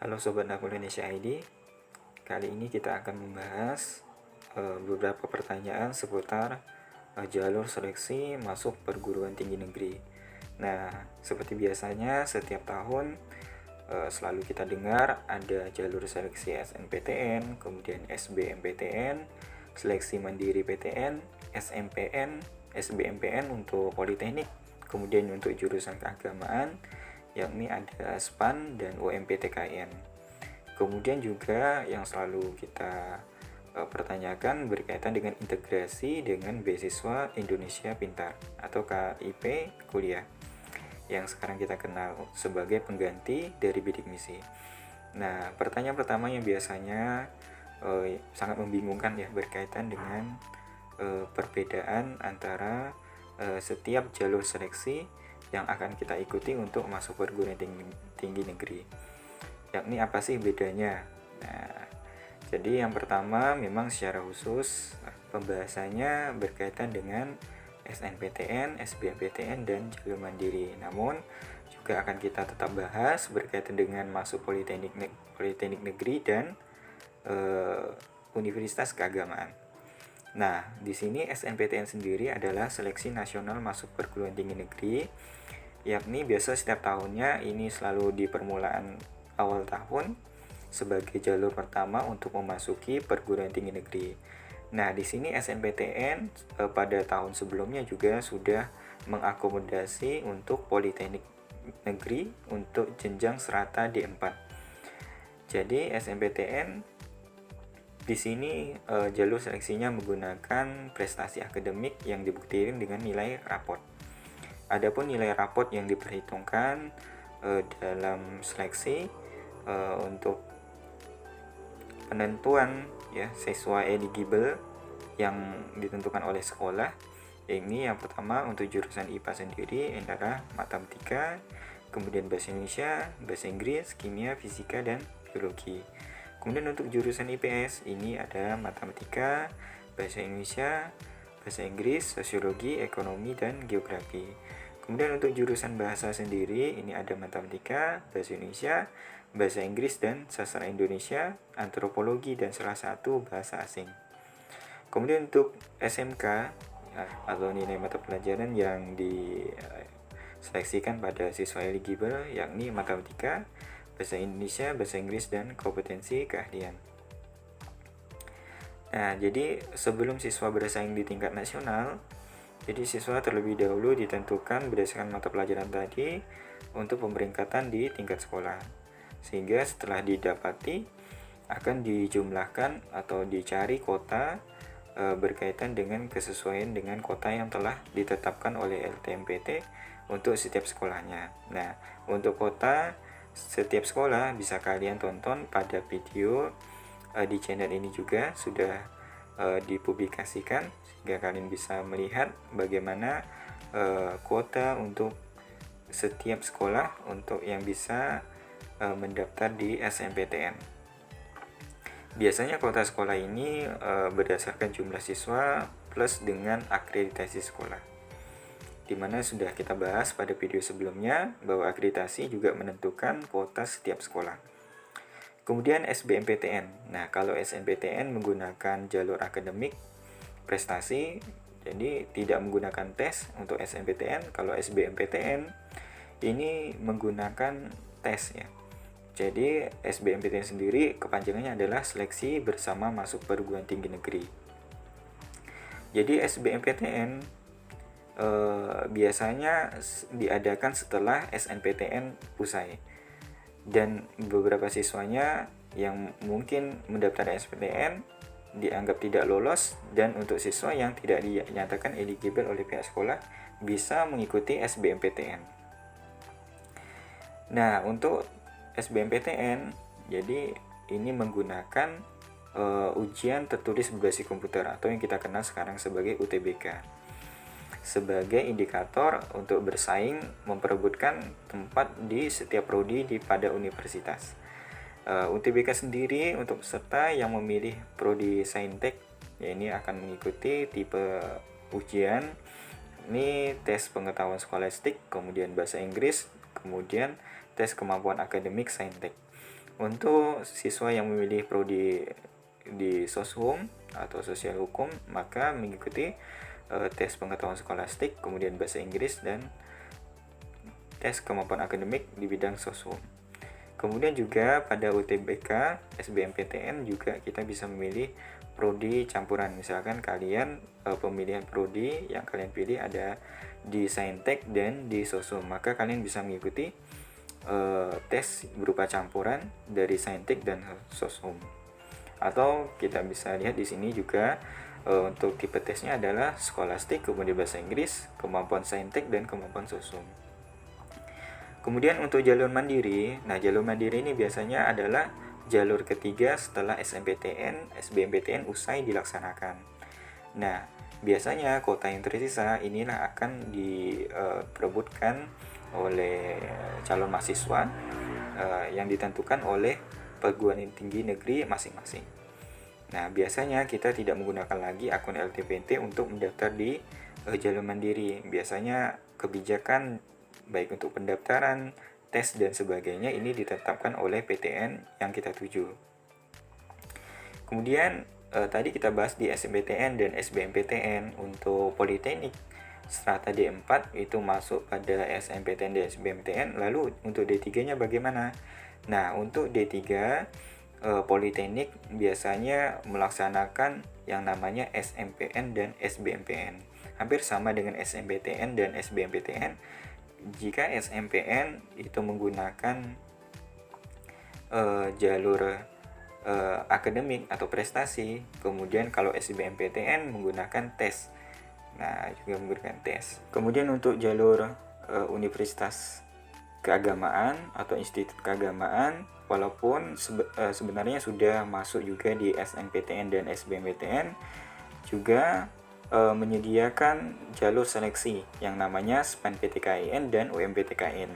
Halo Sobat Aku Indonesia ID, kali ini kita akan membahas beberapa pertanyaan seputar jalur seleksi masuk perguruan tinggi negeri. Nah, seperti biasanya setiap tahun selalu kita dengar ada jalur seleksi SNPTN, kemudian SBMPTN, seleksi mandiri PTN, SMPN, SBMPN untuk politeknik, kemudian untuk jurusan keagamaan, yakni ada SPAN dan UMPTKN. Kemudian juga yang selalu kita pertanyakan berkaitan dengan integrasi dengan beasiswa Indonesia Pintar atau KIP kuliah yang sekarang kita kenal sebagai pengganti dari bidik misi. Nah, pertanyaan pertama yang biasanya sangat membingungkan ya berkaitan dengan perbedaan antara setiap jalur seleksi yang akan kita ikuti untuk masuk perguruan tinggi negeri, yakni apa sih bedanya. Nah, jadi yang pertama memang secara khusus pembahasannya berkaitan dengan SNPTN, SBMPTN, dan jalur mandiri. Namun juga akan kita tetap bahas berkaitan dengan masuk politeknik negeri dan universitas keagamaan. Nah, di sini SNPTN sendiri adalah seleksi nasional masuk perguruan tinggi negeri, yakni biasa setiap tahunnya ini selalu di permulaan awal tahun sebagai jalur pertama untuk memasuki perguruan tinggi negeri. Nah, di sini SNPTN pada tahun sebelumnya juga sudah mengakomodasi untuk politeknik negeri untuk jenjang serata D4. Jadi SNPTN di sini jalur seleksinya menggunakan prestasi akademik yang dibuktikan dengan nilai raport. Adapun nilai raport yang diperhitungkan dalam seleksi untuk penentuan ya siswa eligible yang ditentukan oleh sekolah. Ini yang pertama untuk jurusan IPA sendiri adalah matematika, kemudian bahasa Indonesia, bahasa Inggris, kimia, fisika, dan biologi. Kemudian untuk jurusan IPS ini ada matematika, bahasa Indonesia, bahasa Inggris, sosiologi, ekonomi, dan geografi. Kemudian untuk jurusan bahasa sendiri ini ada matematika, bahasa Indonesia, bahasa Inggris dan sastra Indonesia, antropologi, dan salah satu bahasa asing. Kemudian untuk SMK ya, atau nilai mata pelajaran yang diseleksikan pada siswa eligible yakni matematika, bahasa Indonesia, bahasa Inggris, dan kompetensi keahlian. Nah, jadi sebelum siswa bersaing di tingkat nasional, jadi siswa terlebih dahulu ditentukan berdasarkan mata pelajaran tadi untuk pemeringkatan di tingkat sekolah. Sehingga setelah didapati akan dijumlahkan atau dicari kota berkaitan dengan kesesuaian dengan kota yang telah ditetapkan oleh LTMPT untuk setiap sekolahnya. Nah, untuk kota setiap sekolah bisa kalian tonton pada video di channel ini juga sudah dipublikasikan sehingga kalian bisa melihat bagaimana kuota untuk setiap sekolah untuk yang bisa mendaftar di SNPTN. Biasanya kuota sekolah ini berdasarkan jumlah siswa plus dengan akreditasi sekolah, dimana sudah kita bahas pada video sebelumnya bahwa akreditasi juga menentukan kuota setiap sekolah. Kemudian SBMPTN. Nah, kalau SNPTN menggunakan jalur akademik prestasi, jadi tidak menggunakan tes untuk SNPTN. Kalau SBMPTN ini menggunakan tes ya. Jadi SBMPTN sendiri kepanjangannya adalah seleksi bersama masuk perguruan tinggi negeri. Jadi SBMPTN biasanya diadakan setelah SNPTN usai, dan beberapa siswanya yang mungkin mendaftar SNPTN dianggap tidak lolos, dan untuk siswa yang tidak dinyatakan eligible oleh pihak sekolah bisa mengikuti SBMPTN. Nah, untuk SBMPTN jadi ini menggunakan ujian tertulis berbasis komputer atau yang kita kenal sekarang sebagai UTBK sebagai indikator untuk bersaing memperebutkan tempat di setiap prodi pada universitas. UTBK sendiri untuk peserta yang memilih prodi Saintek ya ini akan mengikuti tipe ujian ini tes pengetahuan skolastik, kemudian bahasa Inggris, kemudian tes kemampuan akademik Saintek. Untuk siswa yang memilih prodi di Soshum atau Sosial Hukum, maka mengikuti tes pengetahuan skolastik, kemudian bahasa Inggris, dan tes kemampuan akademik di bidang Soshum. Kemudian juga pada UTBK, SBMPTN juga kita bisa memilih prodi campuran. Misalkan kalian pemilihan prodi yang kalian pilih ada di Saintek dan di Soshum, maka kalian bisa mengikuti tes berupa campuran dari Saintek dan Soshum. Atau kita bisa lihat di sini juga untuk tipe tesnya adalah skolastik, kemudian bahasa Inggris, kemampuan Saintek, dan kemampuan Soshum. Kemudian untuk jalur mandiri, nah jalur mandiri ini biasanya adalah jalur ketiga setelah SNMPTN, SBMPTN usai dilaksanakan. Nah, biasanya kuota yang tersisa inilah akan diperebutkan oleh calon mahasiswa yang ditentukan oleh perguruan tinggi negeri masing-masing. Nah, biasanya kita tidak menggunakan lagi akun LTMPT untuk mendaftar di jalur mandiri. Biasanya kebijakan baik untuk pendaftaran, tes, dan sebagainya ini ditetapkan oleh PTN yang kita tuju. Kemudian tadi kita bahas di SNMPTN dan SBMPTN. Untuk Politeknik strata D4 itu masuk pada SNMPTN dan SBMPTN. Lalu untuk D3-nya bagaimana? Nah, untuk D3 Politeknik biasanya melaksanakan yang namanya SMPN dan SBMPN. Hampir sama dengan SNMPTN dan SBMPTN. Jika SMPN itu menggunakan jalur akademik atau prestasi, kemudian kalau SBMPTN menggunakan tes. Nah, juga menggunakan tes. Kemudian untuk jalur universitas keagamaan atau institut keagamaan, walaupun sebenarnya sudah masuk juga di SNMPTN dan SBMPTN, juga menyediakan jalur seleksi yang namanya SPAN PTKIN dan UMPTKIN,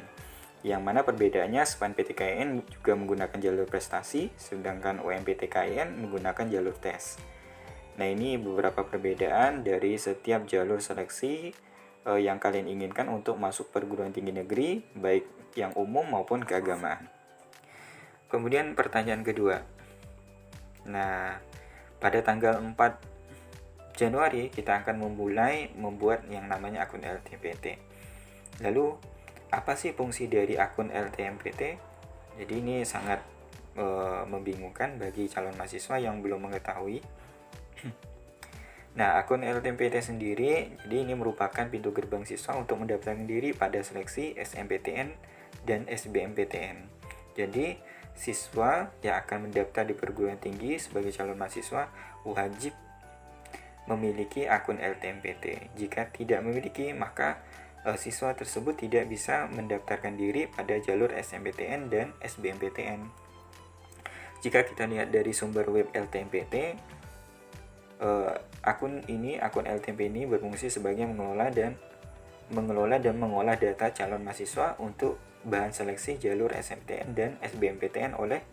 yang mana perbedaannya SPAN PTKIN juga menggunakan jalur prestasi, sedangkan UMPTKIN menggunakan jalur tes. Nah, ini beberapa perbedaan dari setiap jalur seleksi yang kalian inginkan untuk masuk perguruan tinggi negeri, baik yang umum maupun keagamaan. Kemudian pertanyaan kedua. Nah, pada tanggal 4 Januari kita akan memulai membuat yang namanya akun LTMPT. Lalu apa sih fungsi dari akun LTMPT? Jadi ini sangat membingungkan bagi calon mahasiswa yang belum mengetahui. Nah, akun LTMPT sendiri, jadi ini merupakan pintu gerbang siswa untuk mendaftarkan diri pada seleksi SNMPTN dan SBMPTN. Jadi siswa yang akan mendaftar di perguruan tinggi sebagai calon mahasiswa wajib memiliki akun LTMPT. Jika tidak memiliki, maka siswa tersebut tidak bisa mendaftarkan diri pada jalur SNMPTN dan SBMPTN. Jika kita lihat dari sumber web LTMPT, akun LTMPT ini berfungsi sebagai mengelola dan mengolah data calon mahasiswa untuk bahan seleksi jalur SNMPTN dan SBMPTN oleh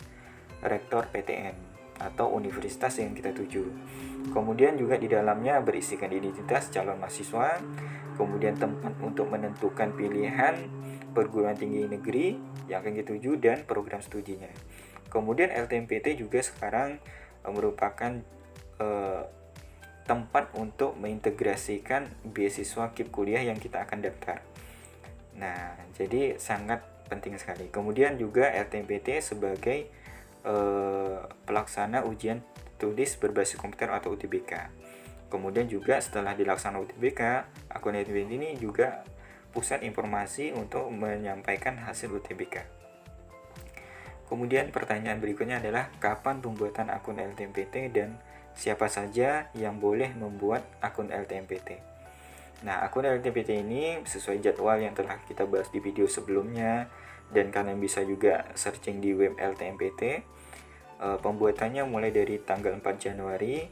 rektor PTN atau universitas yang kita tuju. Kemudian juga di dalamnya berisikan identitas calon mahasiswa, kemudian tempat untuk menentukan pilihan perguruan tinggi negeri yang akan kita tuju dan program studinya. Kemudian LTMPT juga sekarang merupakan tempat untuk mengintegrasikan beasiswa KIP kuliah yang kita akan daftar. Nah, jadi sangat penting sekali. Kemudian juga LTMPT sebagai pelaksana ujian tulis berbasis komputer atau UTBK. Kemudian juga setelah dilaksanakan UTBK, akun LTMPT ini juga pusat informasi untuk menyampaikan hasil UTBK. Kemudian pertanyaan berikutnya adalah kapan pembuatan akun LTMPT dan siapa saja yang boleh membuat akun LTMPT. Nah, akun LTMPT ini sesuai jadwal yang telah kita bahas di video sebelumnya, dan kalian bisa juga searching di web LTMPT. Pembuatannya mulai dari tanggal 4 Januari,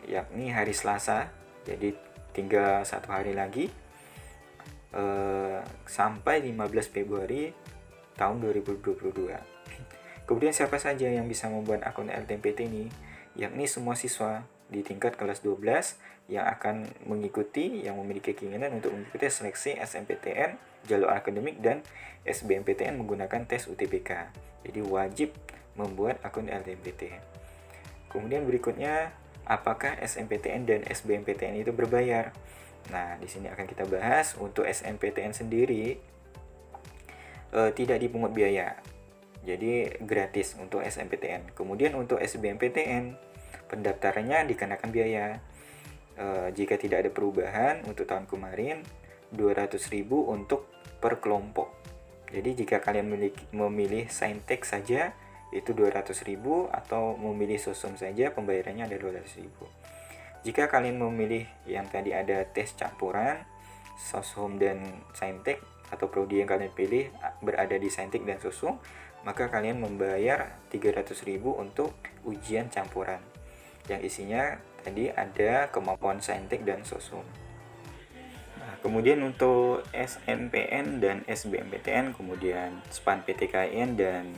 yakni hari Selasa, jadi tinggal 1 hari lagi, sampai 15 Februari tahun 2022. Kemudian siapa saja yang bisa membuat akun LTMPT ini? Yakni semua siswa di tingkat kelas 12 yang akan yang memiliki keinginan untuk mengikuti seleksi SNMPTN, jalur akademik, dan SBMPTN menggunakan tes UTBK. Jadi wajib membuat akun LTMPT. Kemudian berikutnya, apakah SNMPTN dan SBMPTN itu berbayar? Nah, di sini akan kita bahas untuk SNMPTN sendiri tidak dipungut biaya. Jadi gratis untuk SNMPTN. Kemudian untuk SBMPTN pendaftarannya dikenakan biaya. Jika tidak ada perubahan untuk tahun kemarin 200.000 untuk per kelompok. Jadi jika kalian memilih Saintek saja itu 200.000, atau memilih Sosum saja pembayarannya ada 200.000. Jika kalian memilih yang tadi ada tes campuran Sosum dan Saintek, atau prodi yang kalian pilih berada di Saintek dan Sosum, maka kalian membayar 300.000 untuk ujian campuran yang isinya tadi ada kemampuan Saintek dan Sosum. Nah, kemudian untuk SNPN dan SBMPTN, kemudian SPAN PTKN dan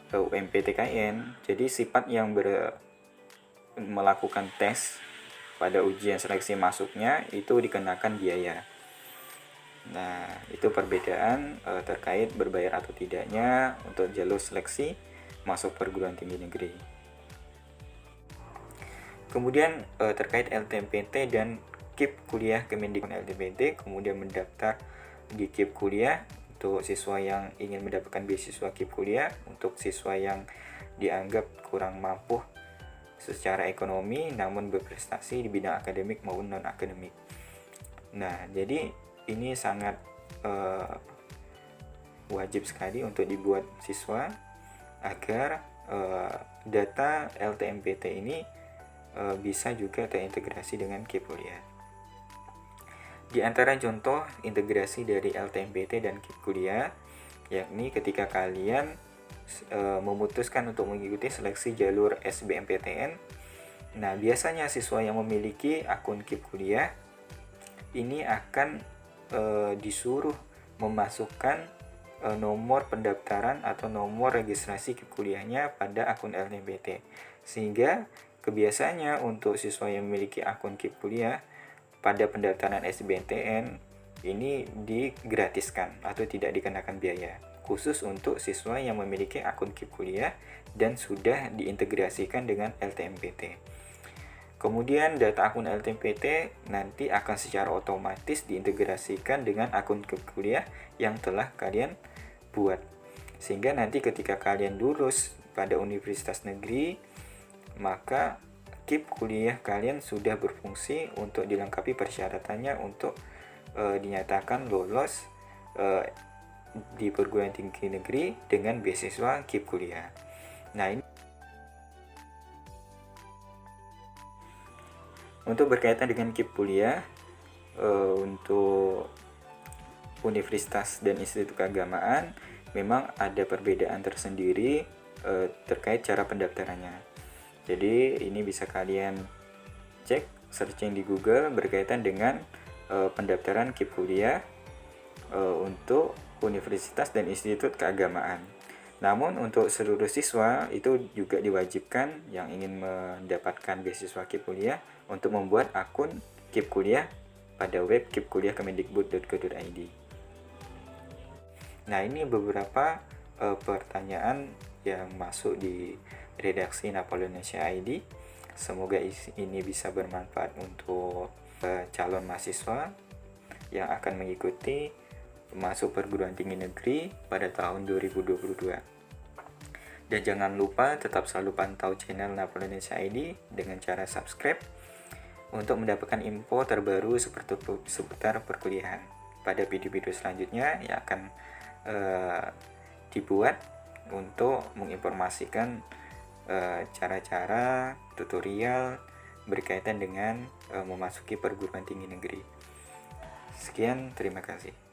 UMPTKN, jadi sifat yang melakukan tes pada ujian seleksi masuknya itu dikenakan biaya. Nah, itu perbedaan terkait berbayar atau tidaknya untuk jalur seleksi masuk perguruan tinggi negeri. Kemudian terkait LTMPT dan KIP kuliah Kemendikbud LTMPT, kemudian mendaftar di KIP kuliah untuk siswa yang ingin mendapatkan beasiswa KIP kuliah, untuk siswa yang dianggap kurang mampu secara ekonomi namun berprestasi di bidang akademik maupun non akademik. Nah, jadi ini sangat wajib sekali untuk dibuat siswa agar data LTMPT ini bisa juga terintegrasi dengan KIP kuliah. Di antara contoh integrasi dari LTMPT dan KIP kuliah, yakni ketika kalian memutuskan untuk mengikuti seleksi jalur SBMPTN. Nah, biasanya siswa yang memiliki akun KIP kuliah ini akan disuruh memasukkan nomor pendaftaran atau nomor registrasi KIP kuliahnya pada akun LTMPT. Sehingga kebiasaannya untuk siswa yang memiliki akun KIP kuliah pada pendaftaran SBMPTN ini digratiskan atau tidak dikenakan biaya, khusus untuk siswa yang memiliki akun KIP kuliah dan sudah diintegrasikan dengan LTMPT. Kemudian data akun LTMPT nanti akan secara otomatis diintegrasikan dengan akun KIP kuliah yang telah kalian buat. Sehingga nanti ketika kalian lulus pada universitas negeri, maka KIP kuliah kalian sudah berfungsi untuk dilengkapi persyaratannya untuk dinyatakan lolos di perguruan tinggi negeri dengan beasiswa KIP kuliah. Nah, ini untuk berkaitan dengan KIP kuliah, untuk universitas dan institut keagamaan memang ada perbedaan tersendiri terkait cara pendaftarannya. Jadi ini bisa kalian cek searching di Google berkaitan dengan pendaftaran KIP kuliah untuk universitas dan institut keagamaan. Namun untuk seluruh siswa itu juga diwajibkan yang ingin mendapatkan beasiswa KIP kuliah untuk membuat akun KIP kuliah pada web kipkuliah.kemendikbud.go.id. Nah, ini beberapa pertanyaan yang masuk di redaksi Napoleonesia ID. Semoga ini bisa bermanfaat untuk calon mahasiswa yang akan mengikuti masuk perguruan tinggi negeri pada tahun 2022. Dan jangan lupa tetap selalu pantau channel Napoleonesia ID dengan cara subscribe untuk mendapatkan info terbaru seputar perkuliahan. Pada video-video selanjutnya yang akan dibuat untuk menginformasikan cara-cara tutorial berkaitan dengan memasuki perguruan tinggi negeri. Sekian, terima kasih.